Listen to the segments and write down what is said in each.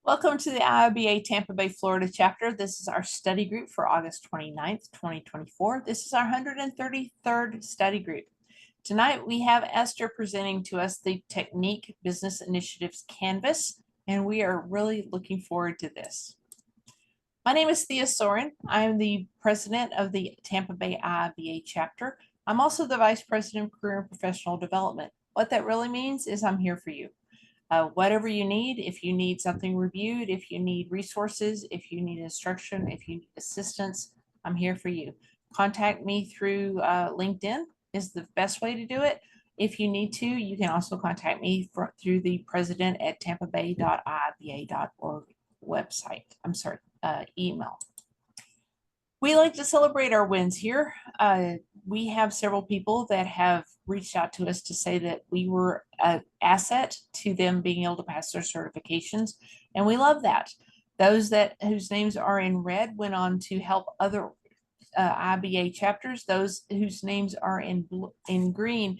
Welcome to the IIBA Tampa Bay, Florida chapter. This is our study group for August 29th, 2024. This is our 133rd study group. Tonight we have Esther presenting to us the Technique Business Initiatives Canvas, and we are really looking forward to this. My name is Thea Soren. I am the president of the Tampa Bay IIBA chapter. I'm also the vice president of career and professional development. What that really means is I'm here for you. Whatever you need, if you need something reviewed, if you need resources, if you need instruction, if you need assistance, I'm here for you. Contact me through LinkedIn is the best way to do it. If you need to, you can also contact me through the president at TampaBay.IIBA.org website. Email. We like to celebrate our wins here. We have several people that have reached out to us to say that we were an asset to them being able to pass their certifications, and we love that. Those whose names are in red went on to help other IBA chapters. Those whose names are in green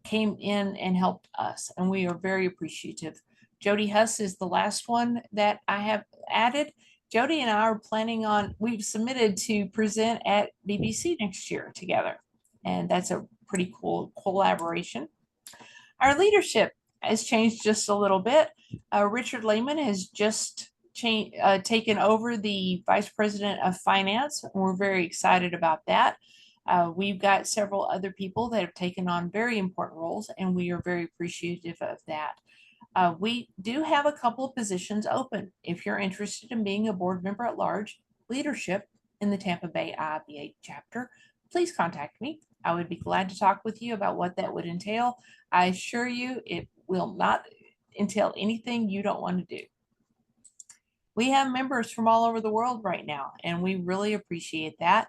came in and helped us, and we are very appreciative. Jody Huss is the last one that I have added. Jody and I are planning on, we've submitted to present at BBC next year together. And that's a pretty cool collaboration. Our leadership has changed just a little bit. Richard Lehman has just taken over the Vice President of Finance. And we're very excited about that. We've got several other people that have taken on very important roles, and we are very appreciative of that. We do have a couple of positions open. If you're interested in being a board member at large, leadership in the Tampa Bay IIBA chapter, please contact me. I would be glad to talk with you about what that would entail. I assure you it will not entail anything you don't want to do. We have members from all over the world right now, and we really appreciate that.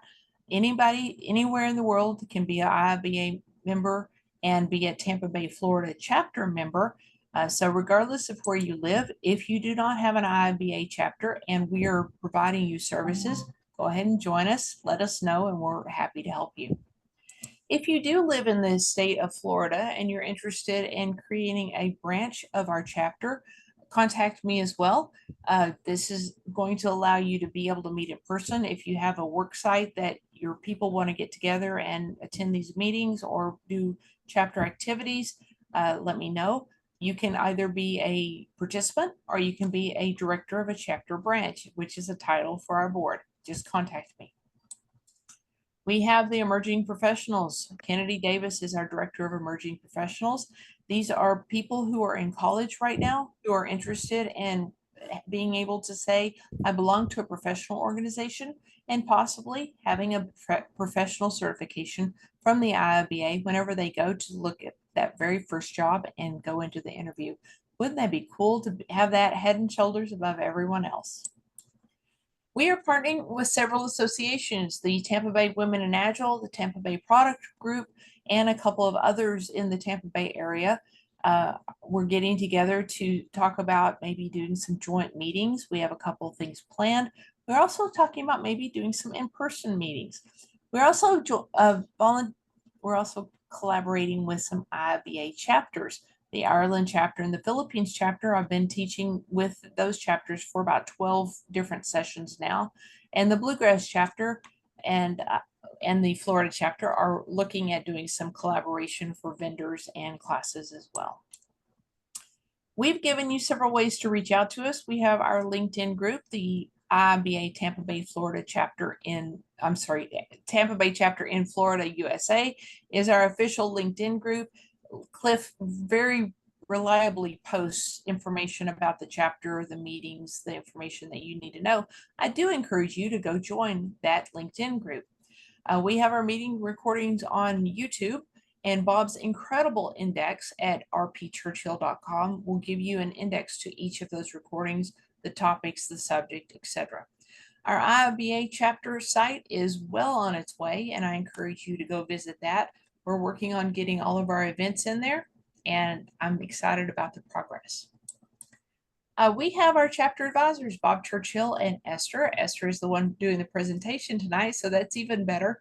Anybody, anywhere in the world can be an IIBA member and be a Tampa Bay, Florida chapter member. So regardless of where you live, if you do not have an IIBA chapter and we are providing you services, go ahead and join us. Let us know, and we're happy to help you. If you do live in the state of Florida and you're interested in creating a branch of our chapter, contact me as well. This is going to allow you to be able to meet in person. If you have a work site that your people want to get together and attend these meetings or do chapter activities, let me know. You can either be a participant or you can be a director of a chapter branch, which is a title for our board. Just contact me. We have the emerging professionals. Kennedy Davis is our director of emerging professionals. These are people who are in college right now who are interested in being able to say, I belong to a professional organization, and possibly having a professional certification from the IIBA whenever they go to look at that very first job and go into the interview. Wouldn't that be cool to have that head and shoulders above everyone else? We are partnering with several associations, the Tampa Bay Women in Agile, the Tampa Bay Product Group, and a couple of others in the Tampa Bay area. We're getting together to talk about maybe doing some joint meetings. We have a couple of things planned. We're also talking about maybe doing some in-person meetings. We're also collaborating with some IIBA chapters. The Ireland chapter and the Philippines chapter, I've been teaching with those chapters for about 12 different sessions now. And the Bluegrass chapter and the Florida chapter are looking at doing some collaboration for vendors and classes as well. We've given you several ways to reach out to us. We have our LinkedIn group, the IIBA Tampa Bay, Florida chapter Tampa Bay chapter in Florida, USA is our official LinkedIn group. Cliff very reliably posts information about the chapter, the meetings, the information that you need to know. I do encourage you to go join that LinkedIn group. We have our meeting recordings on YouTube, and Bob's incredible index at rpchurchill.com will give you an index to each of those recordings, the topics, the subject, etc. Our IIBA chapter site is well on its way, and I encourage you to go visit that. We're working on getting all of our events in there, and I'm excited about the progress. We have our chapter advisors, Bob Churchill and Esther. Esther is the one doing the presentation tonight, so that's even better.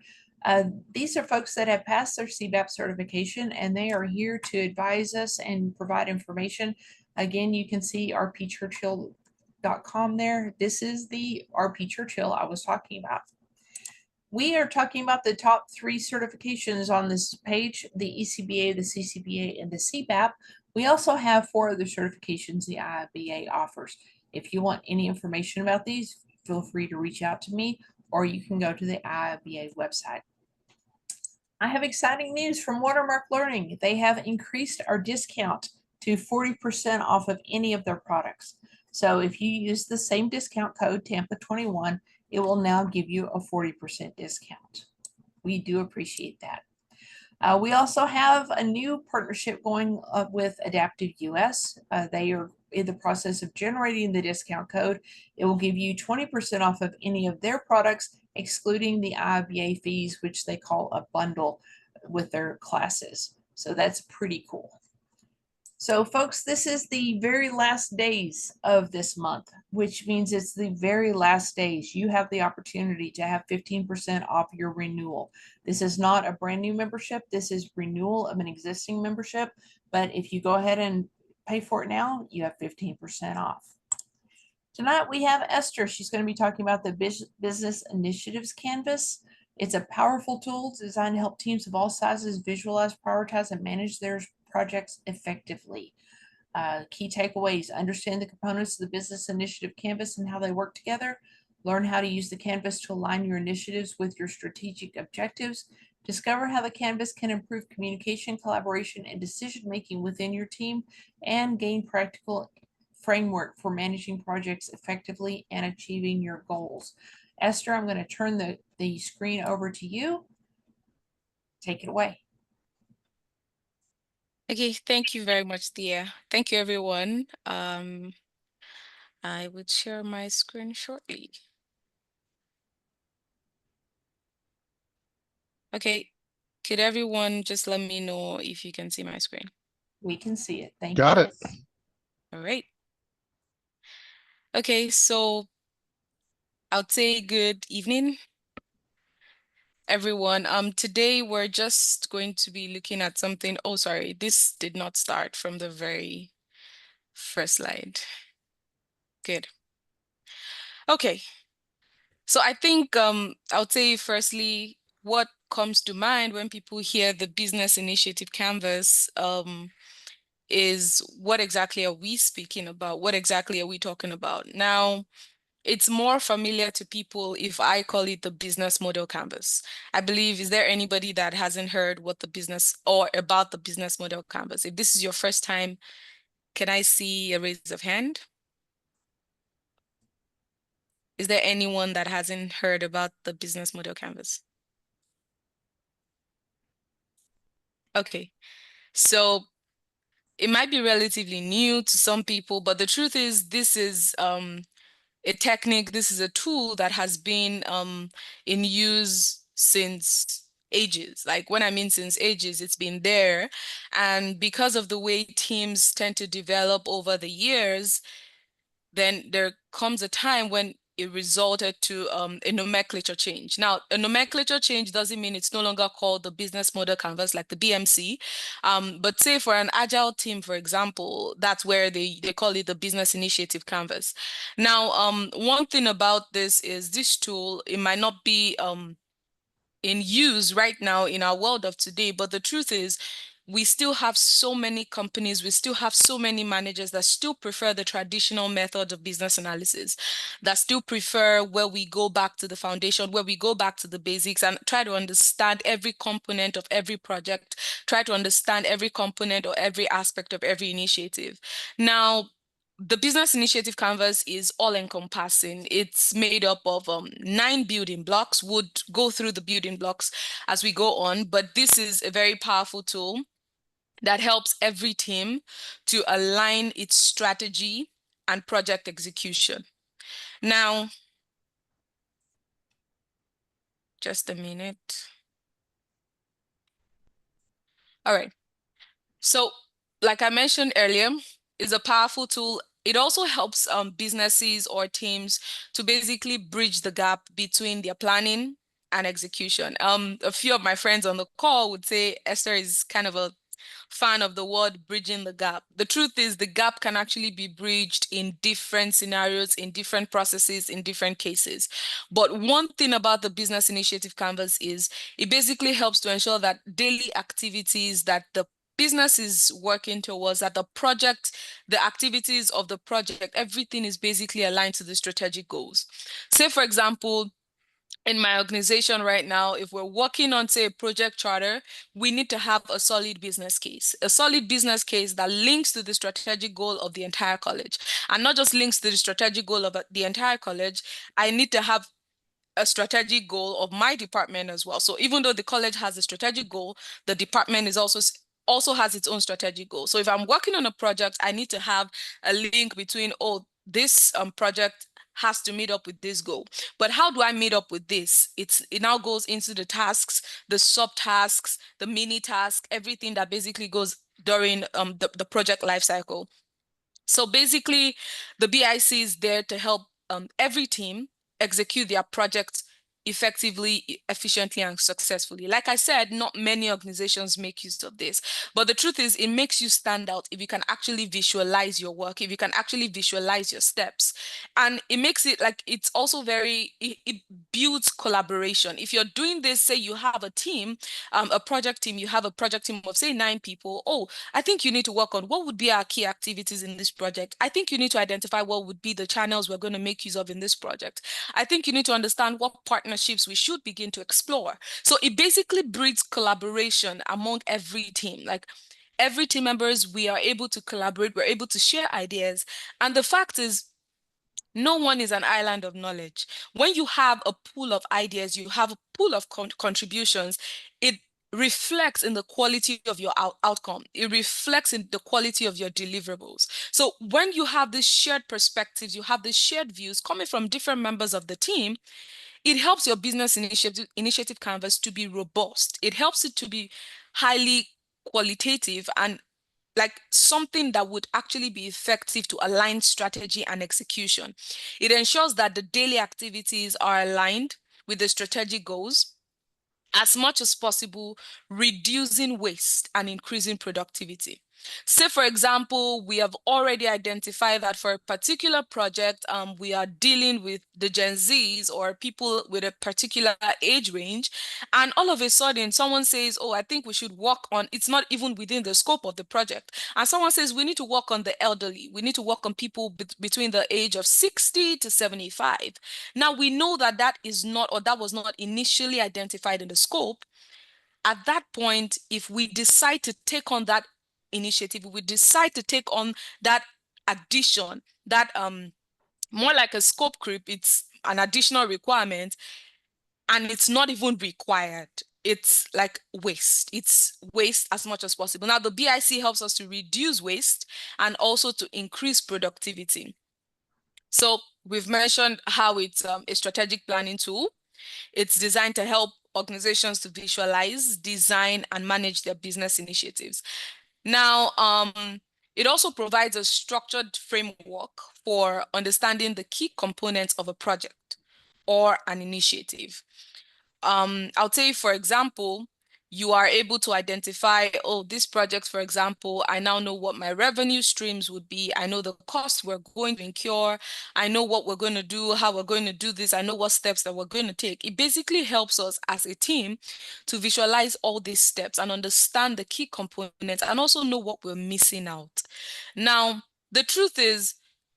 These are folks that have passed their CBAP certification, and they are here to advise us and provide information. Again, you can see RP Churchill babok.com there. This is the RP Churchill I was talking about. We are talking about the top 3 certifications on this page, the ECBA, the CCBA, and the CBAP. We also have 4 other certifications the IIBA offers. If you want any information about these, feel free to reach out to me, or you can go to the IIBA website. I have exciting news from Watermark Learning. They have increased our discount to 40% off of any of their products. So if you use the same discount code, Tampa21, it will now give you a 40% discount. We do appreciate that. We also have a new partnership going with Adaptive US. They are in the process of generating the discount code. It will give you 20% off of any of their products, excluding the IIBA fees, which they call a bundle with their classes. So that's pretty cool. So folks, this is the very last days of this month, which means it's the very last days. You have the opportunity to have 15% off your renewal. This is not a brand new membership. This is renewal of an existing membership. But if you go ahead and pay for it now, you have 15% off. Tonight we have Esther. She's going to be talking about the Business Initiatives Canvas. It's a powerful tool designed to help teams of all sizes visualize, prioritize, and manage their projects effectively. Key takeaways: understand the components of the Business Initiative Canvas and how they work together. Learn how to use the Canvas to align your initiatives with your strategic objectives. Discover how the Canvas can improve communication, collaboration, and decision-making within your team, and gain practical framework for managing projects effectively and achieving your goals. Esther, I'm going to turn the screen over to you. Take it away. Okay, thank you very much, Thea. Thank you, everyone. I would share my screen shortly. Okay, could everyone just let me know if you can see my screen? We can see it. Thank you. Got it. All right. Okay, so I'll say good evening, everyone. Today we're just going to be looking at something. Oh, sorry, this did not start from the very first slide. Good. Okay. So I think I would say firstly, what comes to mind when people hear the Business Initiative Canvas is what exactly are we speaking about? What exactly are we talking about? Now, it's more familiar to people if I call it the Business Model Canvas. I believe, is there anybody that hasn't heard what the business or about the Business Model Canvas? If this is your first time, can I see a raise of hand? Is there anyone that hasn't heard about the Business Model Canvas? Okay, so it might be relatively new to some people, but the truth is this is a technique, this is a tool that has been in use since ages. Like when I mean since ages, it's been there. And because of the way teams tend to develop over the years, then there comes a time when it resulted to a nomenclature change. Now, a nomenclature change doesn't mean it's no longer called the Business Model Canvas, like the BMC. But say for an agile team, for example, that's where they call it the Business Initiative Canvas. Now, one thing about this is this tool, it might not be in use right now in our world of today, but the truth is we still have so many companies, we still have so many managers that still prefer the traditional method of business analysis, that still prefer where we go back to the foundation, where we go back to the basics and try to understand every component of every project, try to understand every component or every aspect of every initiative. Now, the Business Initiative Canvas is all-encompassing. It's made up of 9 building blocks. We'll go through the building blocks as we go on, but this is a very powerful tool that helps every team to align its strategy and project execution. Now, just a minute. All right. So, like I mentioned earlier, it's a powerful tool. It also helps businesses or teams to basically bridge the gap between their planning and execution. A few of my friends on the call would say Esther is kind of a fan of the word bridging the gap. The truth is the gap can actually be bridged in different scenarios, in different processes, in different cases. But one thing about the business initiative canvas is it basically helps to ensure that daily activities that the business is working towards, that the project, the activities of the project, everything is basically aligned to the strategic goals. Say, for example, in my organization right now, if we're working on, say, a project charter, we need to have a solid business case that links to the strategic goal of the entire college. And not just links to the strategic goal of the entire college, I need to have a strategic goal of my department as well. So even though the college has a strategic goal, the department is also has its own strategic goal. So if I'm working on a project, I need to have a link between, oh, this project has to meet up with this goal. But how do I meet up with this? It now goes into the tasks, the subtasks, the mini task, everything that basically goes during the project lifecycle. So basically, the BIC is there to help every team execute their project effectively, efficiently, and successfully. Like I said, not many organizations make use of this, but the truth is it makes you stand out if you can actually visualize your work, if you can actually visualize your steps. And it makes it like, it's also it builds collaboration. If you're doing this, say you have a team, a project team, you have a project team of say 9 people. Oh, I think you need to work on what would be our key activities in this project. I think you need to identify what would be the channels we're going to make use of in this project. I think you need to understand what partnerships we should begin to explore. So it basically breeds collaboration among every team. Like every team members, we are able to collaborate, we're able to share ideas. And the fact is, no one is an island of knowledge. When you have a pool of ideas, you have a pool of contributions, it reflects in the quality of your outcome. It reflects in the quality of your deliverables. So when you have these shared perspectives, you have these shared views coming from different members of the team, it helps your business initiative canvas to be robust. It helps it to be highly qualitative and like something that would actually be effective to align strategy and execution. It ensures that the daily activities are aligned with the strategic goals as much as possible, reducing waste and increasing productivity. Say, for example, we have already identified that for a particular project, we are dealing with the Gen Zs or people with a particular age range. And all of a sudden, someone says, oh, I think we should work on, it's not even within the scope of the project. And someone says, we need to work on the elderly. We need to work on people between the age of 60 to 75. Now, we know that that is not, or that was not initially identified in the scope. At that point, if we decide to take on that initiative, we decide to take on that addition, that more like a scope creep, it's an additional requirement, and it's not even required. It's like waste. It's waste as much as possible. Now, the BIC helps us to reduce waste and also to increase productivity. So we've mentioned how it's a strategic planning tool. It's designed to help organizations to visualize, design, and manage their business initiatives. Now, it also provides a structured framework for understanding the key components of a project or an initiative. I'll say, for example, you are able to identify, oh, this project, for example, I now know what my revenue streams would be. I know the costs we're going to incur. I know what we're going to do, how we're going to do this. I know what steps that we're going to take. It basically helps us as a team to visualize all these steps and understand the key components and also know what we're missing out. Now, the truth is,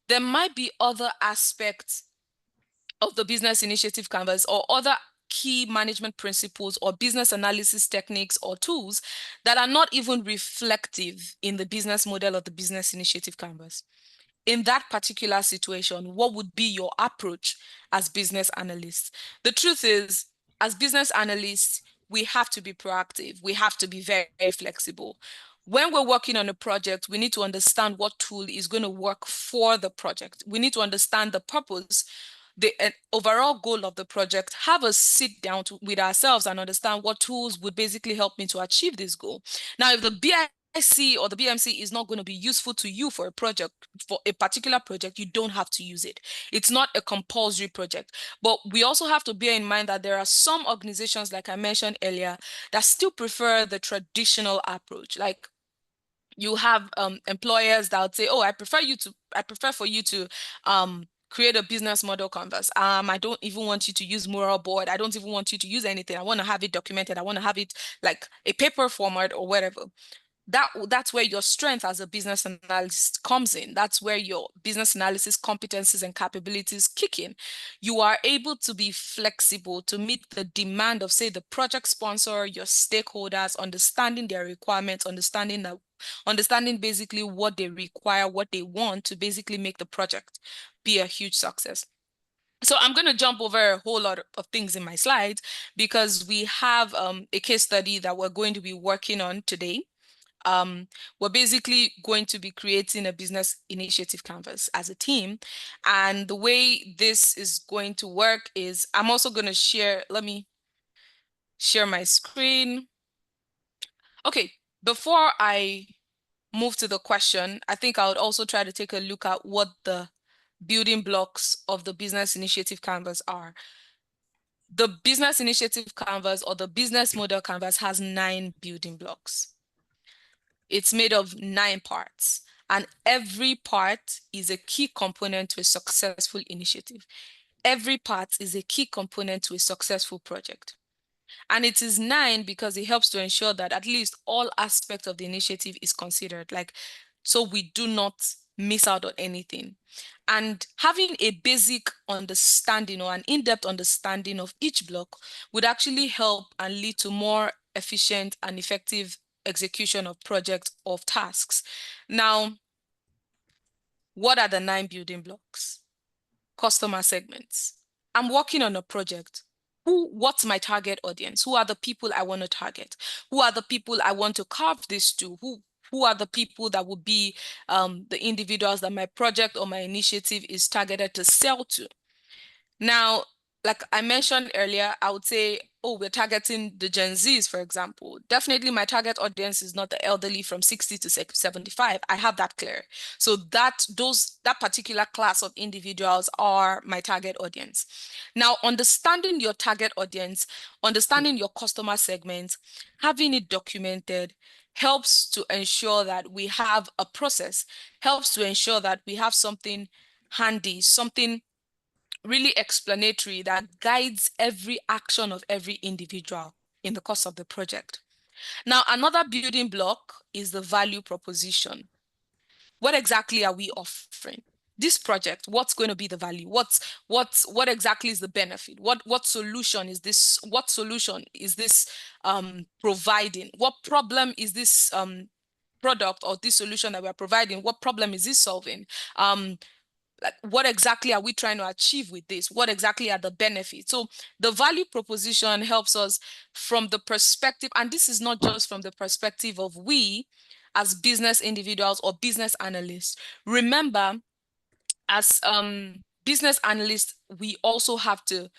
there might be other aspects of the business initiative canvas or other key management principles or business analysis techniques or tools that are not even reflective in the business model of the business initiative canvas. In that particular situation, what would be your approach as business analysts? The truth is, as business analysts, we have to be proactive. We have to be very, very flexible. When we're working on a project, we need to understand what tool is going to work for the project. We need to understand the purpose, the overall goal of the project, have a sit down with ourselves and understand what tools would basically help me to achieve this goal. Now, if the BIC or the BMC is not going to be useful to you for a project, for a particular project, you don't have to use it. It's not a compulsory project. But we also have to bear in mind that there are some organizations, like I mentioned earlier, that still prefer the traditional approach. Like you have employers that would say, oh, I prefer for you to create a business model canvas. I don't even want you to use mural board. I don't even want you to use anything. I want to have it documented. I want to have it like a paper format or whatever. That's where your strength as a business analyst comes in. That's where your business analysis competencies and capabilities kick in. You are able to be flexible to meet the demand of, say, the project sponsor, your stakeholders, understanding their requirements, understanding basically what they require, what they want to basically make the project be a huge success. So I'm going to jump over a whole lot of things in my slides because we have a case study that we're going to be working on today. We're basically going to be creating a business initiative canvas as a team. And the way this is going to work is I'm also going to share, let me share my screen. Okay, before I move to the question, I think I would also try to take a look at what the building blocks of the business initiative canvas are. The business initiative canvas or the business model canvas has 9 building blocks. It's made of 9 parts, and every part is a key component to a successful initiative. Every part is a key component to a successful project. And it is 9 because it helps to ensure that at least all aspects of the initiative is considered, like, so we do not miss out on anything. And having a basic understanding or an in-depth understanding of each block would actually help and lead to more efficient and effective execution of projects or tasks. Now, what are the 9 building blocks? Customer segments. I'm working on a project. What's my target audience? Who are the people I want to target? Who are the people I want to carve this to? Who are the people that will be the individuals that my project or my initiative is targeted to sell to? Now, like I mentioned earlier, I would say, oh, we're targeting the Gen Zs, for example. Definitely my target audience is not the elderly from 60 to 75. I have that clear. So that particular class of individuals are my target audience. Now, understanding your target audience, understanding your customer segments, having it documented helps to ensure that we have a process, helps to ensure that we have something handy, something really explanatory that guides every action of every individual in the course of the project. Now, another building block is the value proposition. What exactly are we offering? This project, what's going to be the value? What exactly is the benefit? What solution is this? What solution is this providing? What problem is this product or this solution that we're providing? What problem is this solving? Like, what exactly are we trying to achieve with this? What exactly are the benefits? So the value proposition helps us from the perspective, and this is not just from the perspective of we as business individuals or business analysts. Remember, as business analysts, we also have to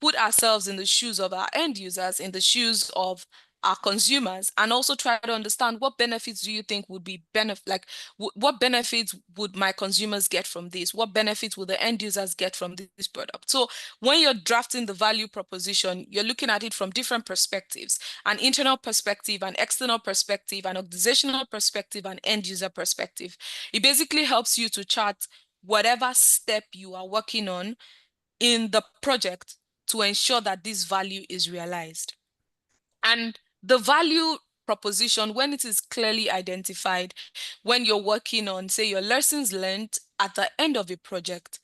put ourselves in the shoes of our end users, in the shoes of our consumers, and also try to understand what benefits do you think would be what benefits would my consumers get from this? What benefits will the end users get from this product? So when you're drafting the value proposition, you're looking at it from different perspectives: an internal perspective, an external perspective, an organizational perspective, an end user perspective. It basically helps you to chart whatever step you are working on in the project to ensure that this value is realized. And the value proposition, when it is clearly identified, when you're working on, say, your lessons learned at the end of a project,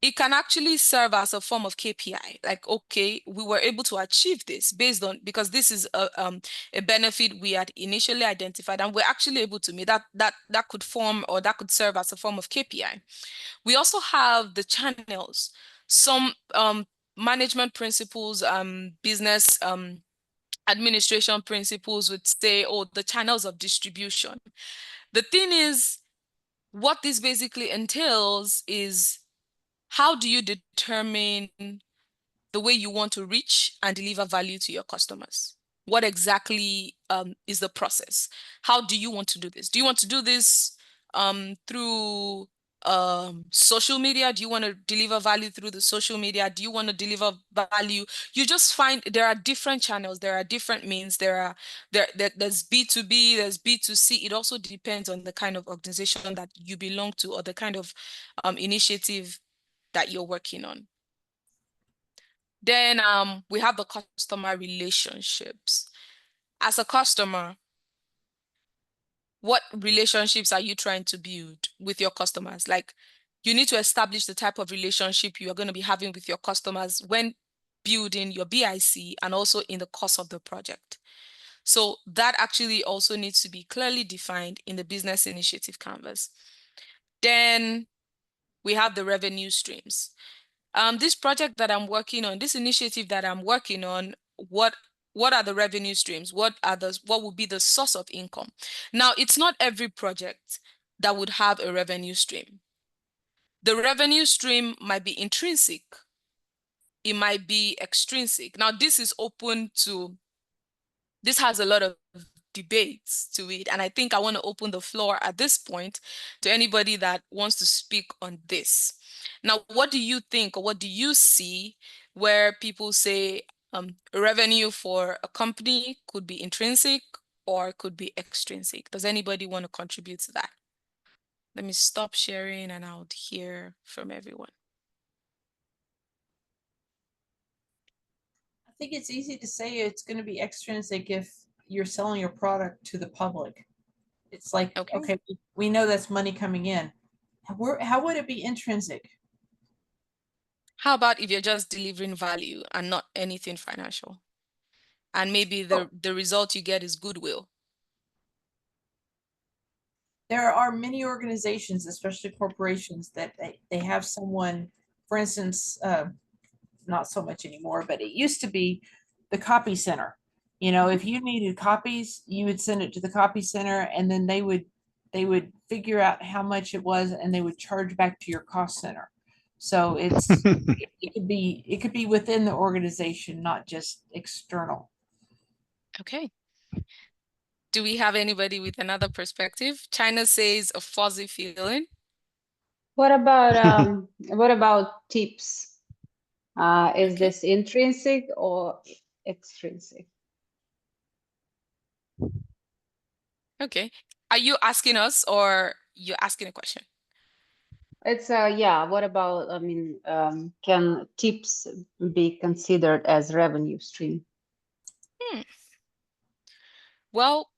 it can actually serve as a form of KPI. Like, okay, we were able to achieve this because this is a benefit we had initially identified, and we're actually able to meet that could form, or that could serve as a form of KPI. We also have the channels. Some management principles, business administration principles would say, oh, the channels of distribution. The thing is, what this basically entails is, how do you determine the way you want to reach and deliver value to your customers? What exactly is the process? How do you want to do this? Do you want to do this through social media? Do you want to deliver value through the social media? Do you want to deliver value? You just find there are different channels, there are different means, there's B2B, there's B2C. It also depends on the kind of organization that you belong to or the kind of initiative that you're working on. Then we have the customer relationships. As a customer, what relationships are you trying to build with your customers? Like, you need to establish the type of relationship you are going to be having with your customers when building your BIC and also in the course of the project. So that actually also needs to be clearly defined in the business initiative canvas. Then we have the revenue streams. This project that I'm working on, this initiative that I'm working on, what are the revenue streams? What would be the source of income? Now, it's not every project that would have a revenue stream. The revenue stream might be intrinsic. It might be extrinsic. Now, this has a lot of debates to it. And I think I want to open the floor at this point to anybody that wants to speak on this. Now, what do you think, or what do you see where people say revenue for a company could be intrinsic or could be extrinsic? Does anybody want to contribute to that? Let me stop sharing and I'll hear from everyone. I think it's easy to say it's going to be extrinsic if you're selling your product to the public. It's like, okay, we know that's money coming in. How would it be intrinsic? How about if you're just delivering value and not anything financial? And maybe the result you get is goodwill. There are many organizations, especially corporations, that they have someone, for instance, not so much anymore, but it used to be the copy center. You know, if you needed copies, you would send it to the copy center, and then they would figure out how much it was, and they would charge back to your cost center. So it could be within the organization, not just external. Okay. Do we have anybody with another perspective? China says a fuzzy feeling. What about tips? Is this intrinsic or extrinsic? Okay. Are you asking us or you're asking a question? It's yeah. What about, I mean, can tips be considered as revenue stream? Well,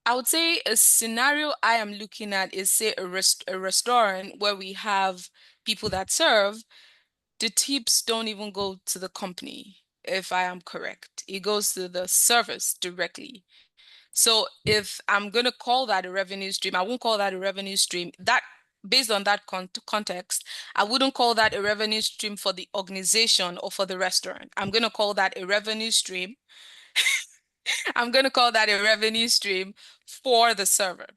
I would say a scenario I am looking at is, say, a restaurant where we have people that serve. The tips don't even go to the company, if I am correct. It goes to the service directly. So if I'm going to call that a revenue stream, I won't call that a revenue stream. That, based on that context, I wouldn't call that a revenue stream for the organization or for the restaurant. I'm going to call that a revenue stream. I'm going to call that a revenue stream for the server.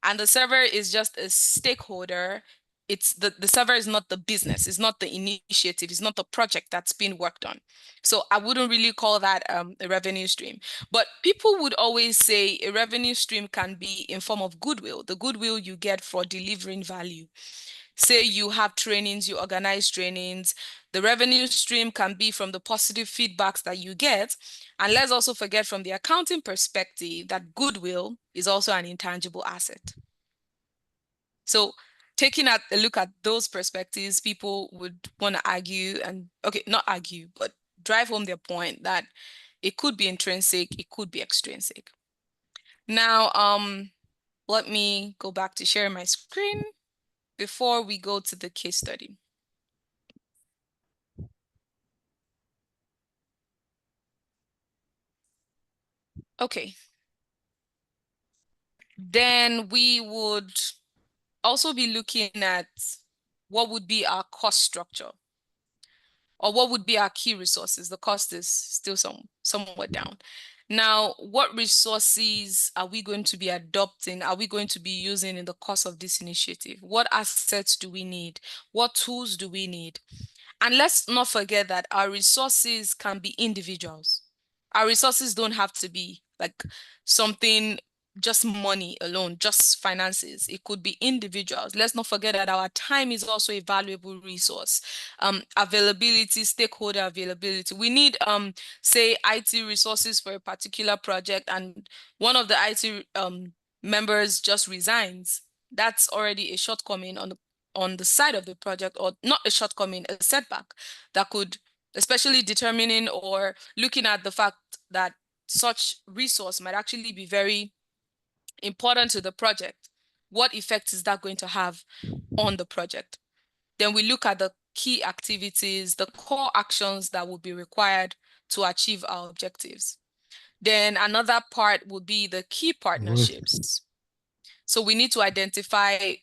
And the server is just a stakeholder. It's the server is not the business, it's not the initiative, it's not the project that's being worked on. So I wouldn't really call that a revenue stream. But people would always say a revenue stream can be in form of goodwill, the goodwill you get for delivering value. Say you have trainings, you organize trainings, the revenue stream can be from the positive feedbacks that you get. And let's also forget, from the accounting perspective, that goodwill is also an intangible asset. So taking a look at those perspectives, people would want to argue and, okay, not argue, but drive home their point that it could be intrinsic, it could be extrinsic. Now, let me go back to sharing my screen before we go to the case study. Okay. Then we would also be looking at what would be our cost structure, or what would be our key resources. The cost is still somewhat down. Now, what resources are we going to be adopting? Are we going to be using in the course of this initiative? What assets do we need? What tools do we need? And let's not forget that our resources can be individuals. Our resources don't have to be like something just money alone, just finances. It could be individuals. Let's not forget that our time is also a valuable resource. Availability, stakeholder availability. We need, say, IT resources for a particular project, and one of the IT members just resigns. That's already a shortcoming on the side of the project, or not a shortcoming, a setback that could, especially determining or looking at the fact that such resource might actually be very important to the project. What effect is that going to have on the project? Then we look at the key activities, the core actions that will be required to achieve our objectives. Then another part would be the key partnerships. So we need to identify,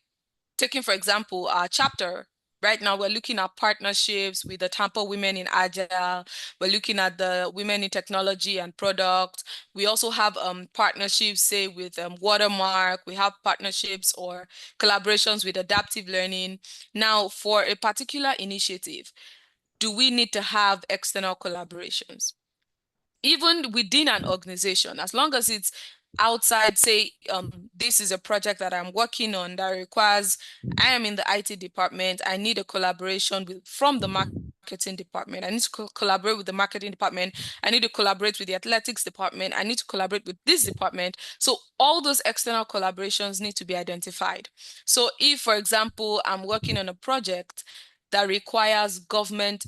taking for example, our chapter. Right now, we're looking at partnerships with the Tampa Women in Agile. We're looking at the Women in Technology and Product. We also have partnerships, say, with Watermark. We have partnerships or collaborations with Adaptive Learning. Now, for a particular initiative, do we need to have external collaborations? Even within an organization, as long as it's outside, say, this is a project that I'm working on that requires, I am in the IT department, I need a collaboration from the marketing department. I need to collaborate with the marketing department. I need to collaborate with the athletics department. I need to collaborate with this department. So all those external collaborations need to be identified. So if, for example, I'm working on a project that requires government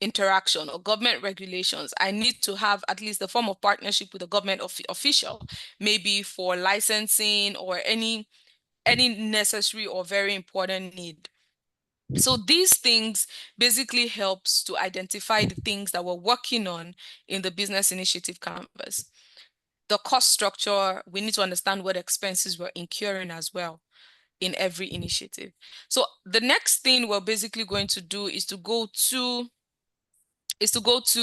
interaction or government regulations, I need to have at least a form of partnership with a government official, maybe for licensing or any necessary or very important need. So these things basically helps to identify the things that we're working on in the business initiative canvas. The cost structure, we need to understand what expenses we're incurring as well in every initiative. So the next thing we're basically going to do is to go to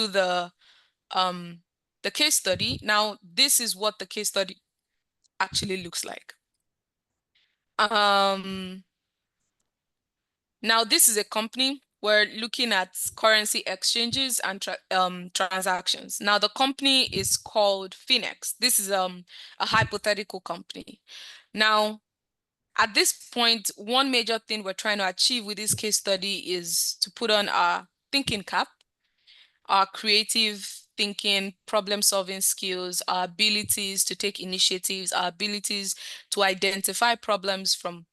the case study. Now, this is what the case study actually looks like. Now, this is a company. We're looking at currency exchanges and transactions. Now, the company is called Finex. This is a hypothetical company. Now, at this point, one major thing we're trying to achieve with this case study is to put on our thinking cap, our creative thinking, problem-solving skills, our abilities to take initiatives, our abilities to identify problems from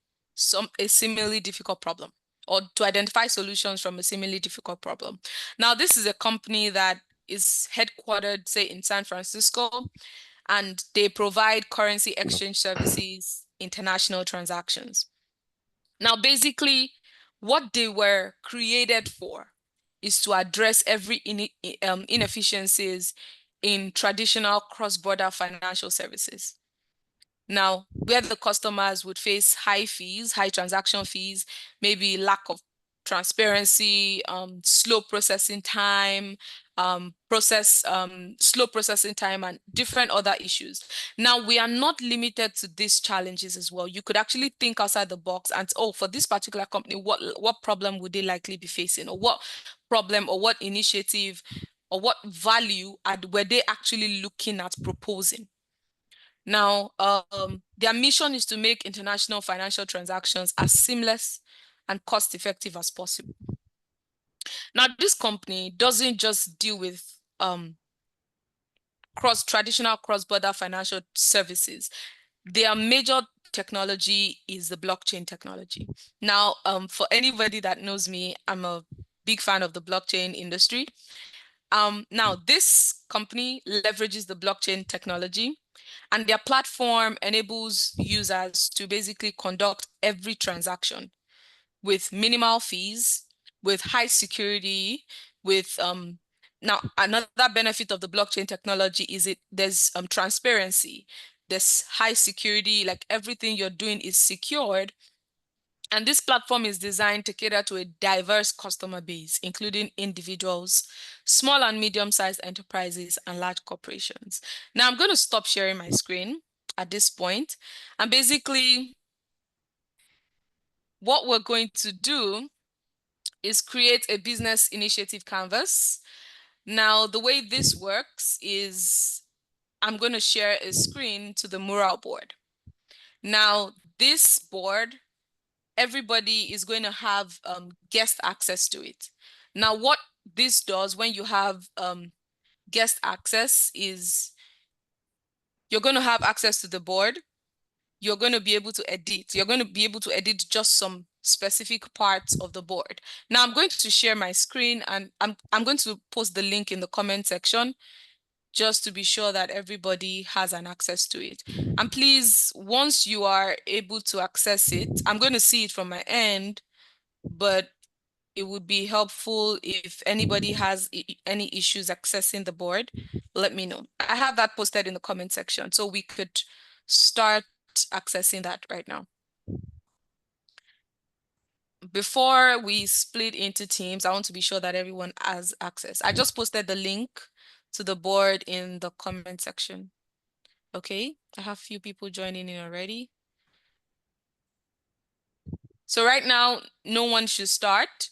a similarly difficult problem, or to identify solutions from a similarly difficult problem. Now, this is a company that is headquartered, say, in San Francisco, and they provide currency exchange services, international transactions. Now, basically, what they were created for is to address every inefficiencies in traditional cross-border financial services. Now, where the customers would face high fees, high transaction fees, maybe lack of transparency, slow processing time, slow processing time, and different other issues. Now, we are not limited to these challenges as well. You could actually think outside the box and, oh, for this particular company, what problem would they likely be facing, or what problem or what initiative or what value were they actually looking at proposing? Now, their mission is to make international financial transactions as seamless and cost-effective as possible. Now, this company doesn't just deal with traditional cross-border financial services. Their major technology is the blockchain technology. Now, for anybody that knows me, I'm a big fan of the blockchain industry. Now, this company leverages the blockchain technology, and their platform enables users to basically conduct every transaction with minimal fees, with high security, with now another benefit of the blockchain technology is there's transparency, there's high security, like everything you're doing is secured. And this platform is designed to cater to a diverse customer base, including individuals, small and medium-sized enterprises, and large corporations. Now, I'm going to stop sharing my screen at this point. And basically, what we're going to do is create a business initiative canvas. Now, the way this works is I'm going to share a screen to the mural board. Now, this board, everybody is going to have guest access to it. Now, what this does when you have guest access is you're going to have access to the board. You're going to be able to edit. You're going to be able to edit just some specific parts of the board. Now, I'm going to share my screen, and I'm going to post the link in the comment section just to be sure that everybody has an access to it. And please, once you are able to access it, I'm going to see it from my end, but it would be helpful if anybody has any issues accessing the board, let me know. I have that posted in the comment section, so we could start accessing that right now. Before we split into teams, I want to be sure that everyone has access. I just posted the link to the board in the comment section. Okay, I have a few people joining in already. So right now, no one should start.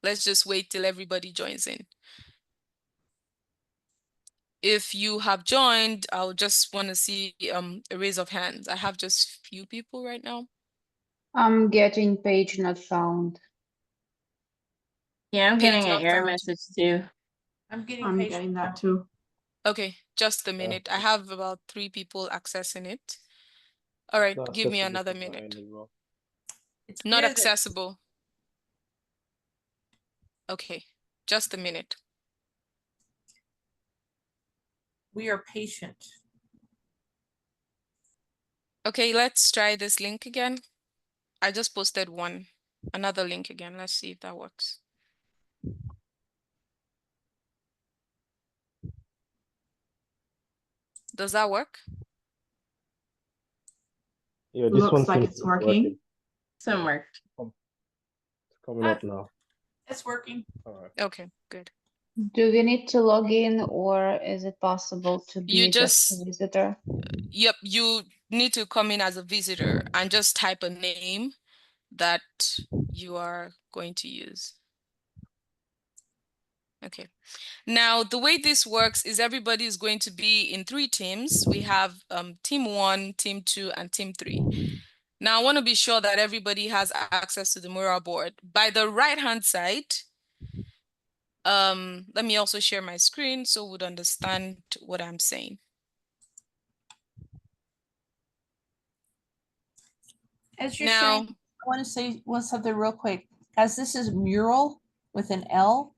Let's just wait till everybody joins in. If you have joined, I'll just want to see a raise of hands. I have just few people right now. I'm getting page not found. Yeah, I'm Page getting an not error found. message too. I'm getting that too. Okay, just a minute. I have about 3 people accessing it. All right, give me another minute. It's Not weird that accessible. Okay, just a minute. we are patient. Okay, let's try this link again. I just posted another link again. Let's see if that works. Does that work? Yeah, this one like it's working. Some worked. It's coming up now. It's working. All right. Okay, good. Do we need to log in, or is it possible to You be just a visitor? Yep, you need to come in as a visitor and just type a name that you are going to use. Okay. Now, the way this works is everybody is going to be in 3 teams. We have team 1, team 2, and team 3. Now, I want to be sure that everybody has access to the mural board. By the right-hand side, let me also share my screen so we would understand what I'm saying. As you're Now, sharing, I want to say something real quick. As this is mural with an L,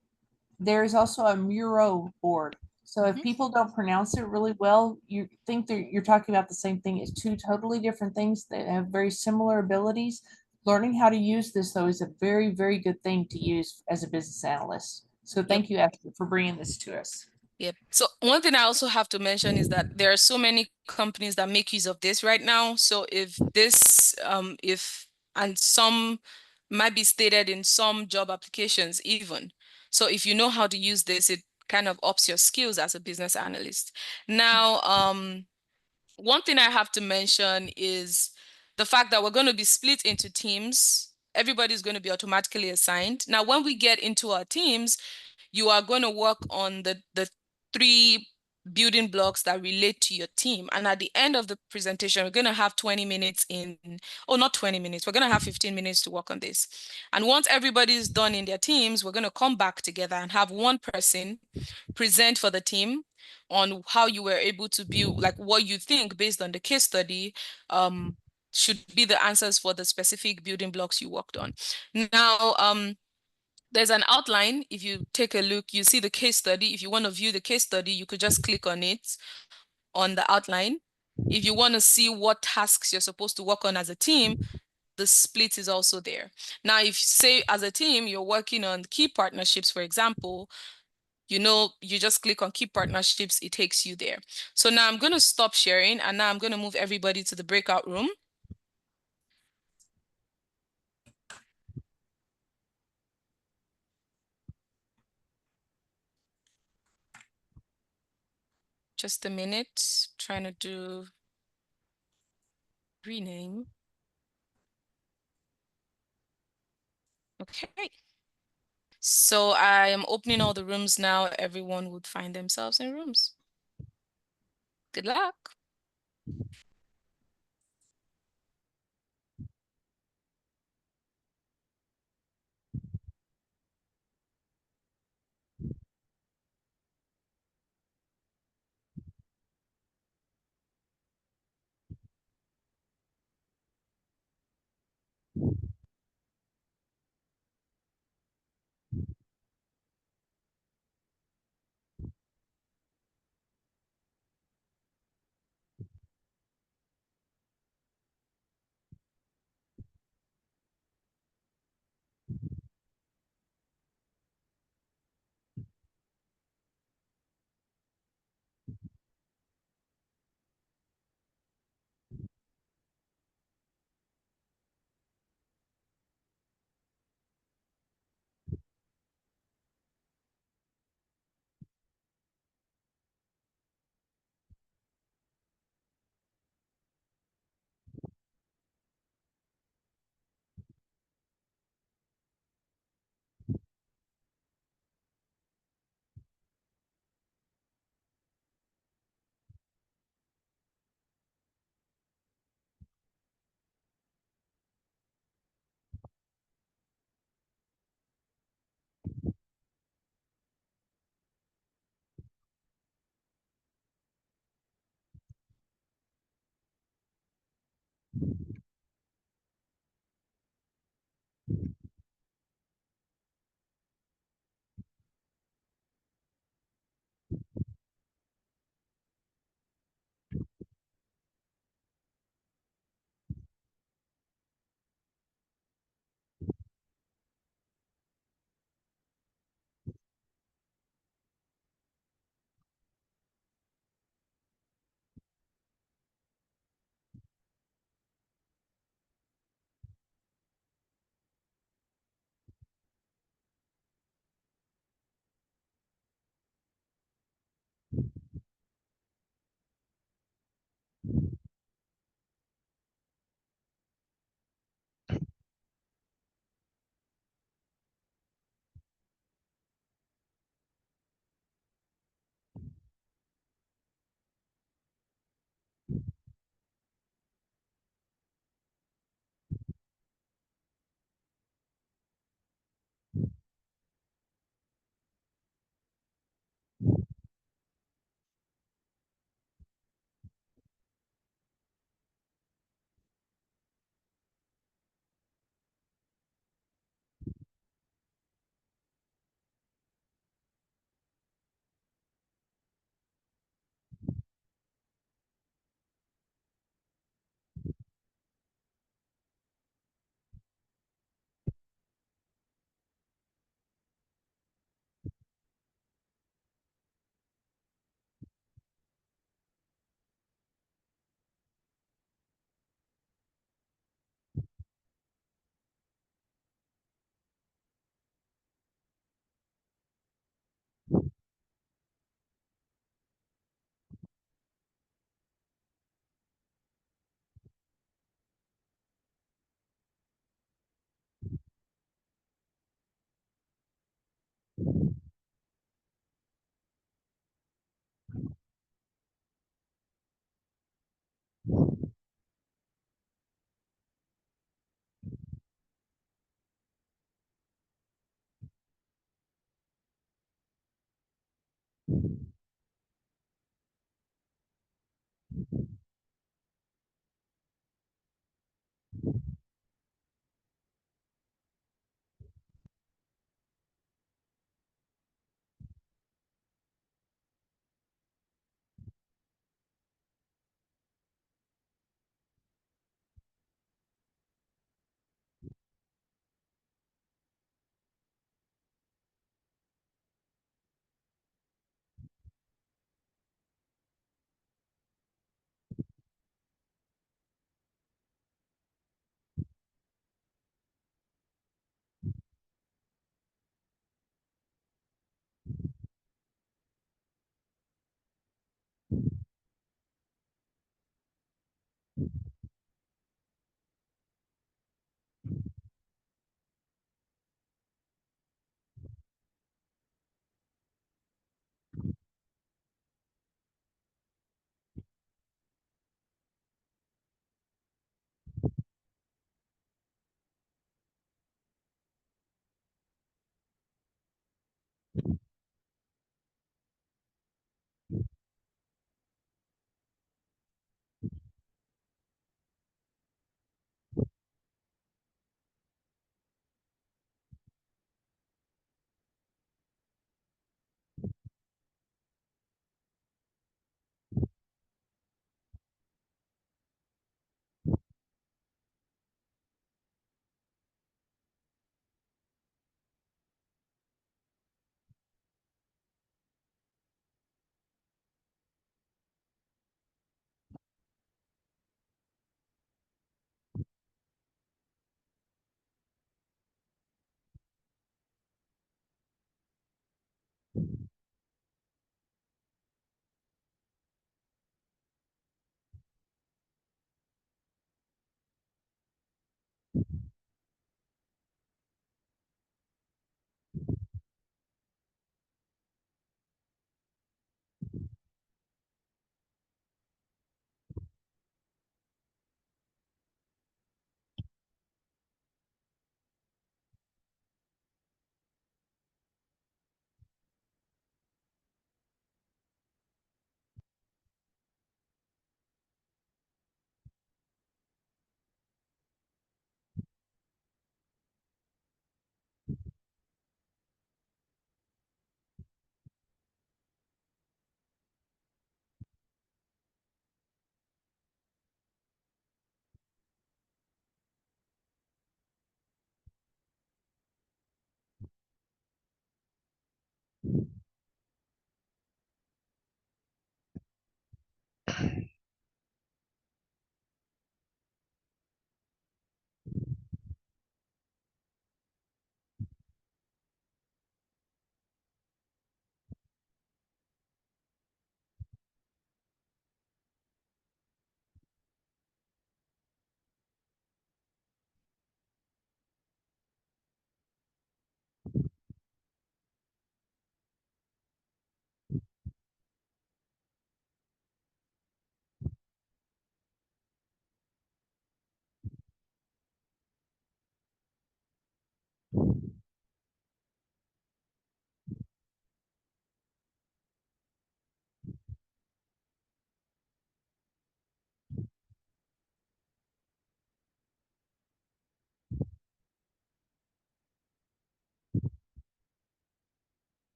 there's also a mural board. So if people don't pronounce it really well, you think that you're talking about the same thing. It's 2 totally different things that have very similar abilities. Learning how to use this, though, is a very, very good thing to use as a business analyst. So thank you, Esther, for bringing this to us. Yep. So one thing I also have to mention is that there are so many companies that make use of this right now. So if this, and some might be stated in some job applications even. So if you know how to use this, it kind of ups your skills as a business analyst. Now, one thing I have to mention is the fact that we're going to be split into teams. Everybody's going to be automatically assigned. Now, when we get into our teams, you are going to work on the 3 building blocks that relate to your team. And at the end of the presentation, we're going to have 20 minutes not 20 minutes. We're going to have 15 minutes to work on this. And once everybody's done in their teams, we're going to come back together and have one person present for the team on how you were able to build, like what you think based on the case study, should be the answers for the specific building blocks you worked on. Now, there's an outline. If you take a look, you see the case study. If you want to view the case study, you could just click on it on the outline. If you want to see what tasks you're supposed to work on as a team, the split is also there. Now, if say as a team, you're working on key partnerships, for example, you just click on key partnerships, it takes you there. So now I'm going to stop sharing, and now I'm going to move everybody to the breakout room. Just a minute, trying to do rename. Okay. So I am opening all the rooms now. Everyone would find themselves in rooms. Good luck.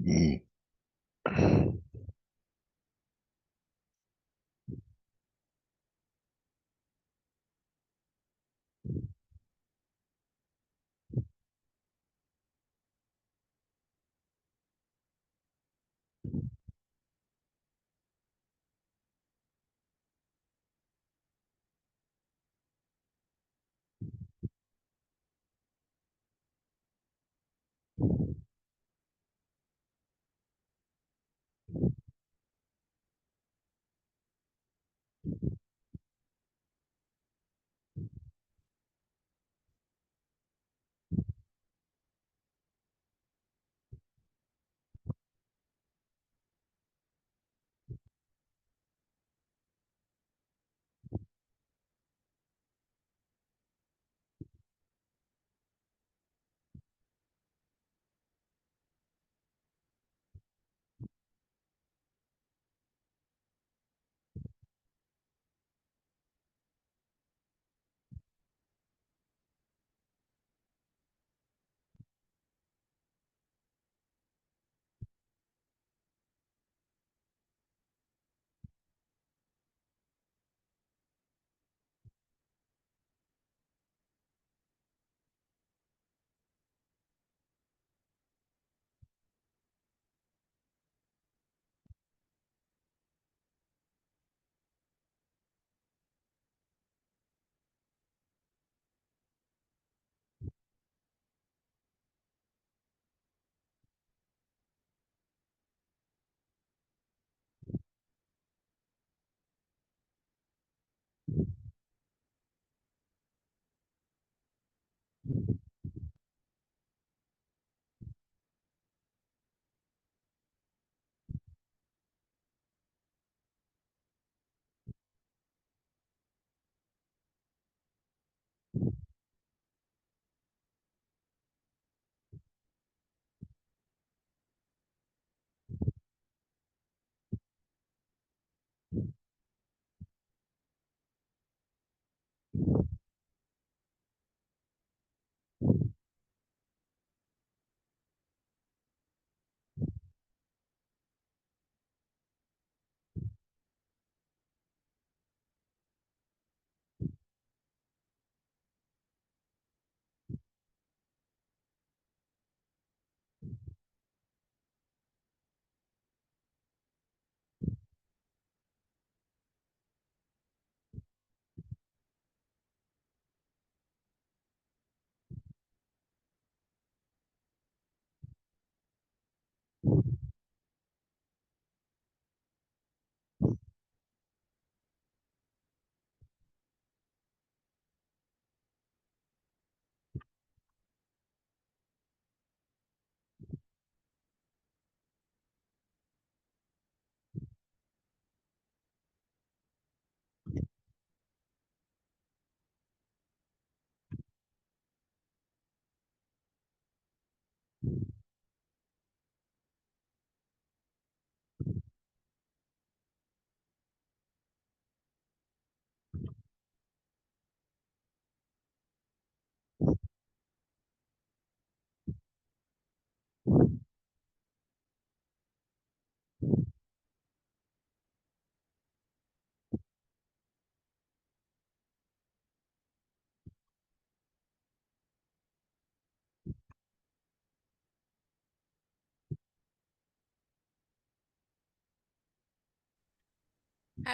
Hi,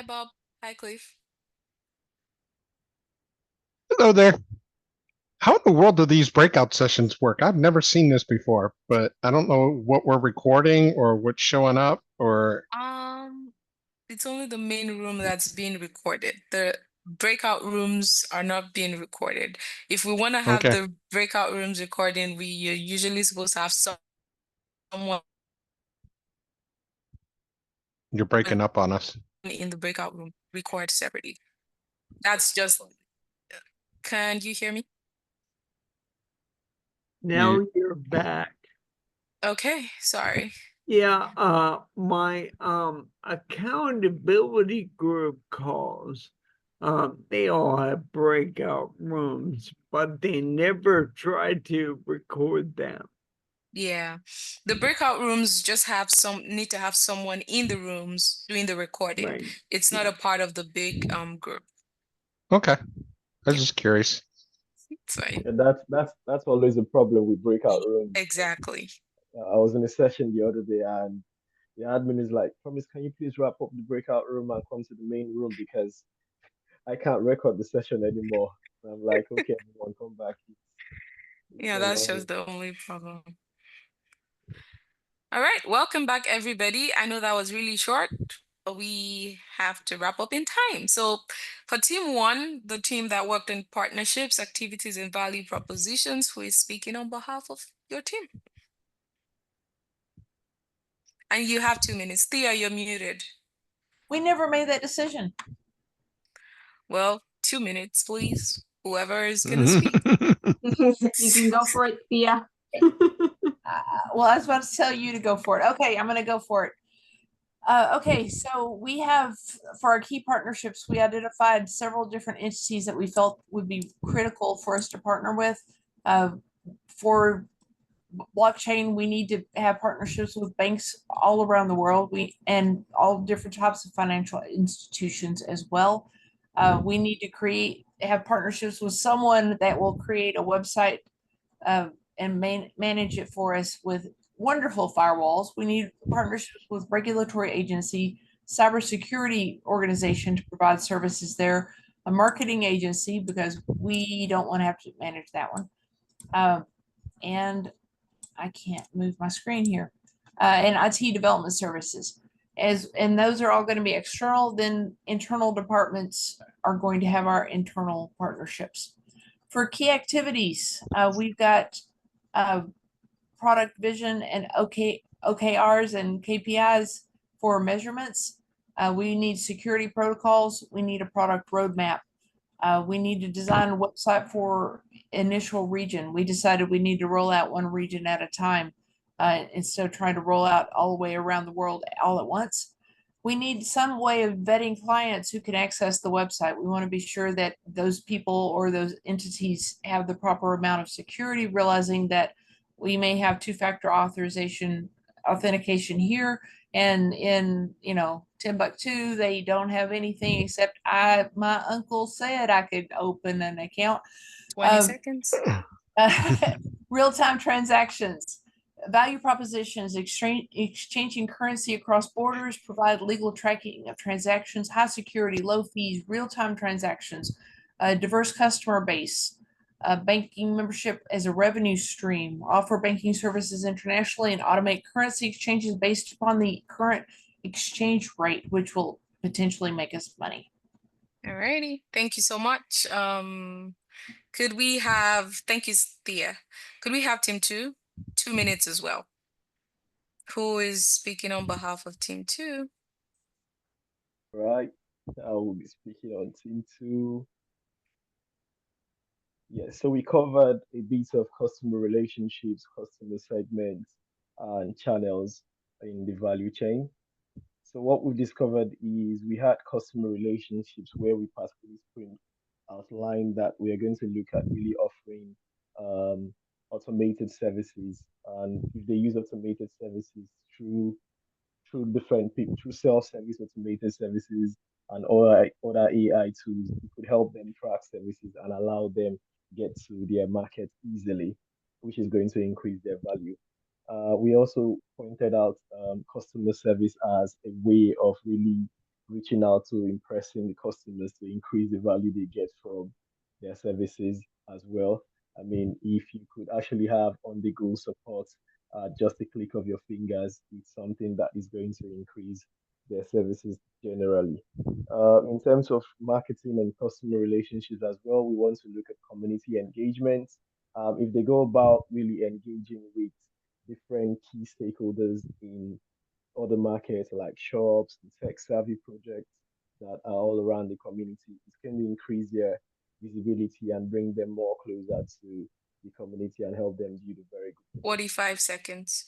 Bob. Hi, Cliff. Hello there. How in the world do these breakout sessions work? I've never seen this before, but I don't know what we're recording or what's showing up or. It's only the main room that's being recorded. The breakout rooms are not being recorded. If we want to have Okay. the breakout rooms recording, we are usually supposed to have someone You're breaking up on us. in the breakout room record separately. That's just, can you hear me? Now you're back. Okay, sorry. Yeah, my accountability group calls. They all have breakout rooms, but they never try to record them. Yeah. The breakout rooms just need to have someone in the rooms doing the recording. Right. It's not a part of the big group. Okay. I was Yeah. just curious. It's fine. And that's always a problem with breakout rooms. Exactly. I was in a session the other day, and the admin is like, "Promise, can you please wrap up the breakout room and come to the main room because I can't record the session anymore." And I'm like, "Okay, everyone, come back." It's Yeah, so that's lovely. just the only problem. All right, welcome back, everybody. I know that was really short, but we have to wrap up in time. So for team one, the team that worked in partnerships, activities, and value propositions, who is speaking on behalf of your team? And you have 2 minutes. Thea, you're muted. We never made that decision. Well, 2 minutes, please. Whoever is going to speak. You can go for it, Thea. Well, I was about to tell you to go for it. Okay, I'm going to go for it. Okay, so we have, for our key partnerships, we identified several different entities that we felt would be critical for us to partner with. For blockchain, we need to have partnerships with banks all around the world. And all different types of financial institutions as well. We need to have partnerships with someone that will create a website and manage it for us with wonderful firewalls. We need partnerships with regulatory agency, cybersecurity organization to provide services there, a marketing agency because we don't want to have to manage that one. And I can't move my screen here. And IT development services. And those are all going to be external. Then internal departments are going to have our internal partnerships. For key activities, we've got product vision and OKRs and KPIs for measurements. We need security protocols. We need a product roadmap. We need to design a website for initial region. We decided we need to roll out one region at a time instead of trying to roll out all the way around the world all at once. We need some way of vetting clients who can access the website. We want to be sure that those people or those entities have the proper amount of security, realizing that we may have two-factor authentication here, and in Timbuktu they don't have anything except my uncle said I could open an account. 20 seconds. Real-time transactions, value propositions, exchanging currency across borders, provide legal tracking of transactions, high security, low fees, real-time transactions, diverse customer base, banking membership as a revenue stream, offer banking services internationally, and automate currency exchanges based upon the current exchange rate, which will potentially make us money. All righty. Thank you so much. Could we have, thank you, Thea. Could we have team two? 2 minutes as well. Who is speaking on behalf of team two? Right. I will be speaking on team two. Yeah, so we covered a bit of customer relationships, customer segments, and channels in the value chain. So what we discovered is we had customer relationships where we particularly outlined that we are going to look at really offering automated services, and if they use automated services through different people, through self-service automated services and other AI tools, it could help them track services and allow them get to their market easily, which is going to increase their value. We also pointed out customer service as a way of really reaching out to impressing the customers to increase the value they get from their services as well. I mean, if you could actually have on-the-go support, just a click of your fingers, it's something that is going to increase their services generally. In terms of marketing and customer relationships as well, we want to look at community engagement. If they go about really engaging with different key stakeholders in other markets like shops and tech savvy projects that are all around the community, it's going to increase their visibility and bring them more closer to the community and help them build a very good. 45 seconds.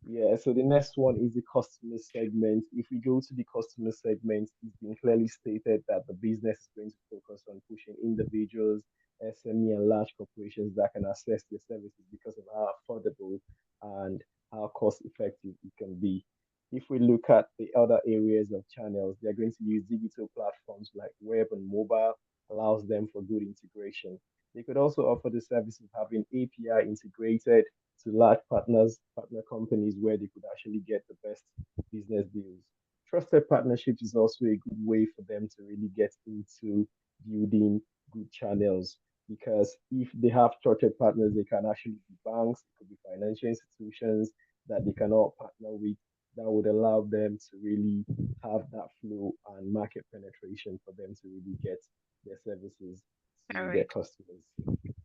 Yeah, so the next one is the customer segment. If we go to the customer segment, it's been clearly stated that the business is going to focus on pushing individuals, SME, and large corporations that can access their services because of how affordable and how cost effective it can be. If we look at the other areas of channels, they're going to use digital platforms like web and mobile, allows them for good integration. They could also offer the service of having API integrated to large partner companies where they could actually get the best business deals. Trusted partnerships is also a good way for them to really get into building good channels because if they have trusted partners, they can actually be banks, it could be financial institutions that they can all partner with that would allow them to really have that flow and market penetration for them to really get their services All to their right. customers.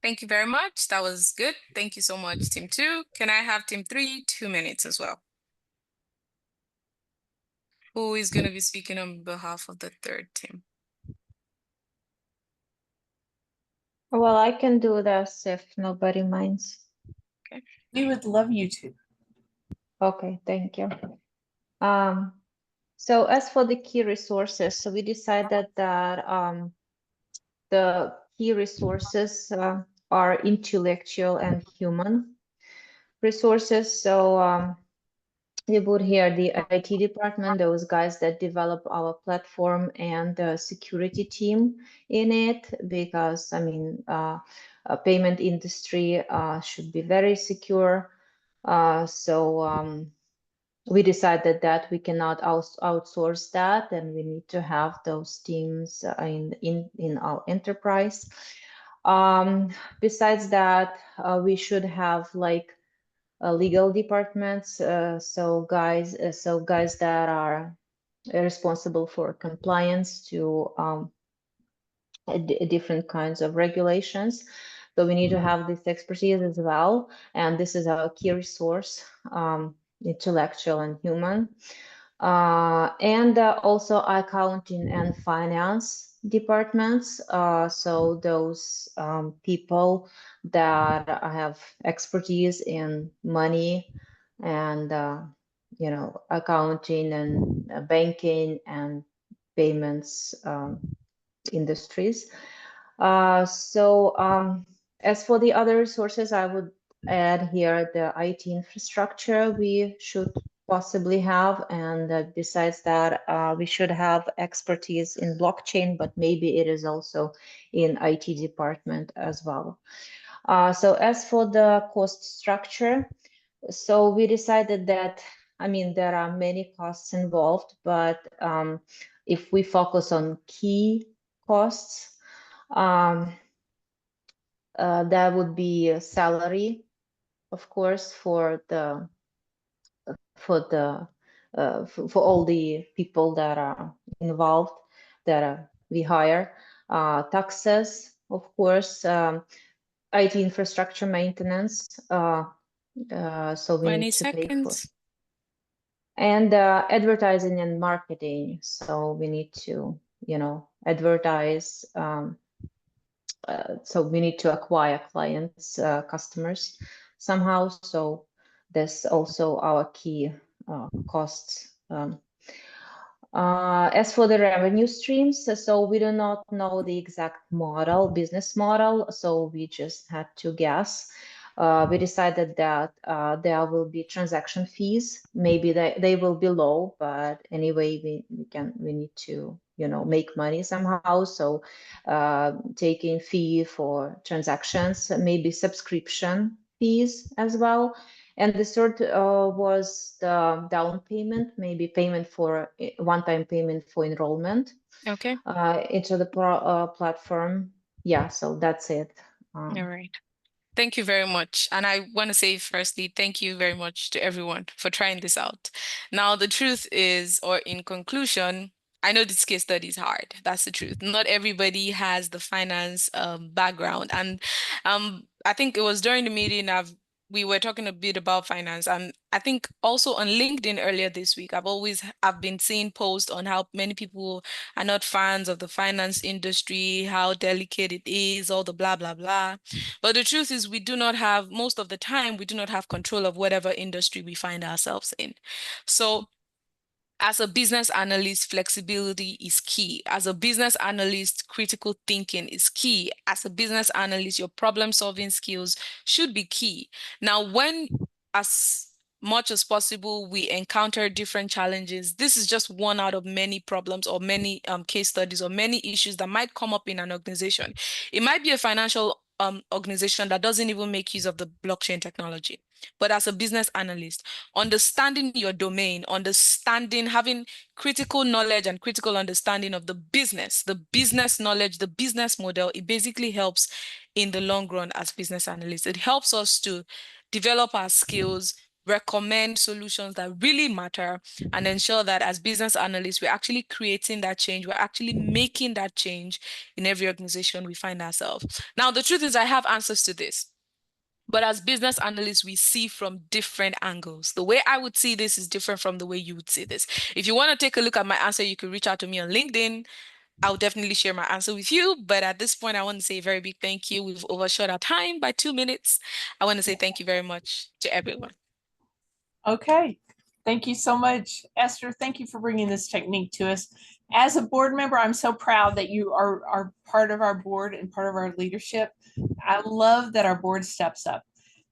Thank you very much. That was good. Thank you so much, Team 2. Can I have Team 3, 2 minutes as well? Who is going to be speaking on behalf of the third team? Well, I can do this if nobody minds. We would love you to. Okay, thank you. So as for the key resources, so we decided that the key resources are intellectual and human resources. So we put here the IT department, those guys that develop our platform, and the security team in it, because I mean, a payment industry should be very secure. So we decided that we cannot outsource that, and we need to have those teams in our enterprise. Besides that, we should have like legal departments, so guys that are responsible for compliance to different kinds of regulations. So we need to have this expertise as well, and this is our key resource, intellectual and human. And also accounting and finance departments. So those people that have expertise in money and accounting and banking and payments industries. So as for the other resources, I would add here the IT infrastructure we should possibly have, and besides that, we should have expertise in blockchain, but maybe it is also in IT department as well. So as for the cost structure, so we decided that, I mean, there are many costs involved, but if we focus on key costs, that would be a salary, of course, for all the people that are involved that we hire, taxes, of course, IT infrastructure maintenance. So we 20 need to pay for, seconds. and advertising and marketing. So we need to, advertise. So we need to acquire clients, customers somehow. So that's also our key costs. As for the revenue streams, so we do not know the exact business model, so we just had to guess. We decided that there will be transaction fees. Maybe they will be low, but anyway, we need to make money somehow. So taking fee for transactions, maybe subscription fees as well. And the third was the down payment, maybe payment for one-time payment for enrollment Okay. into the platform. Yeah, so that's it. All right. Thank you very much. And I want to say firstly, thank you very much to everyone for trying this out. Now, the truth is, or in conclusion, I know this case study is hard. That's the truth. Not everybody has the finance background. And I think it was during the meeting we were talking a bit about finance, and I think also on LinkedIn earlier this week, I've been seeing posts on how many people are not fans of the finance industry, how delicate it is, all the blah blah blah. But the truth is, most of the time we do not have control of whatever industry we find ourselves in. So as a business analyst, flexibility is key. As a business analyst, critical thinking is key. As a business analyst, your problem-solving skills should be key. Now, when as much as possible, we encounter different challenges. This is just one out of many problems or many case studies or many issues that might come up in an organization. It might be a financial organization that doesn't even make use of the blockchain technology. But as a business analyst, understanding your domain, having critical knowledge and critical understanding of the business knowledge, the business model, it basically helps in the long run as business analysts. It helps us to develop our skills, recommend solutions that really matter, and ensure that as business analysts, we're actually creating that change. We're actually making that change in every organization we find ourselves. Now, the truth is I have answers to this. But as business analysts, we see from different angles. The way I would see this is different from the way you would see this. If you want to take a look at my answer, you can reach out to me on LinkedIn. I'll definitely share my answer with you. But at this point, I want to say a very big thank you. We've overshot our time by 2 minutes. I want to say thank you very much to everyone. Okay, thank you so much, Esther. Thank you for bringing this technique to us. As a board member, I'm so proud that you are part of our board and part of our leadership. I love that our board steps up.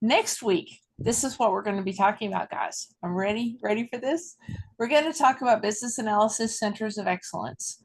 Next week, this is what we're going to be talking about, guys. I'm ready for this? We're going to talk about business analysis centers of excellence.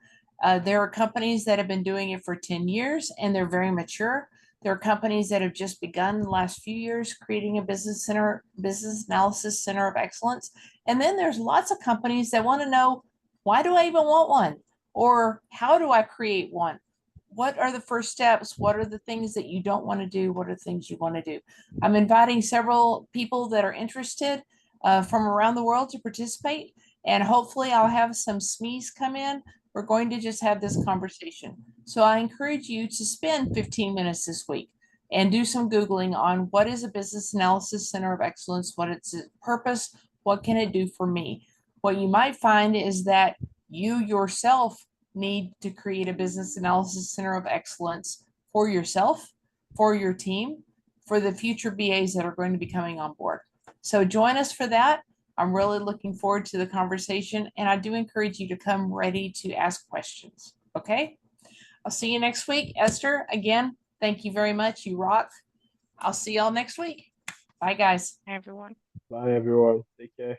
There are companies that have been doing it for 10 years and they're very mature. There are companies that have just begun in the last few years creating a business analysis center of excellence. And then there's lots of companies that want to know, why do I even want one? Or how do I create one? What are the first steps? What are the things that you don't want to do? What are the things you want to do? I'm inviting several people that are interested from around the world to participate. And hopefully I'll have some SMEs come in. We're going to just have this conversation. So I encourage you to spend 15 minutes this week and do some Googling on what is a business analysis center of excellence, what its purpose, what can it do for me? What you might find is that you yourself need to create a business analysis center of excellence for yourself, for your team, for the future BAs that are going to be coming on board. So join us for that. I'm really looking forward to the conversation, and I do encourage you to come ready to ask questions. Okay, I'll see you next week. Esther, again, thank you very much. You rock. I'll see y'all next week. Bye, guys. Hi, everyone. Bye, everyone. Take care.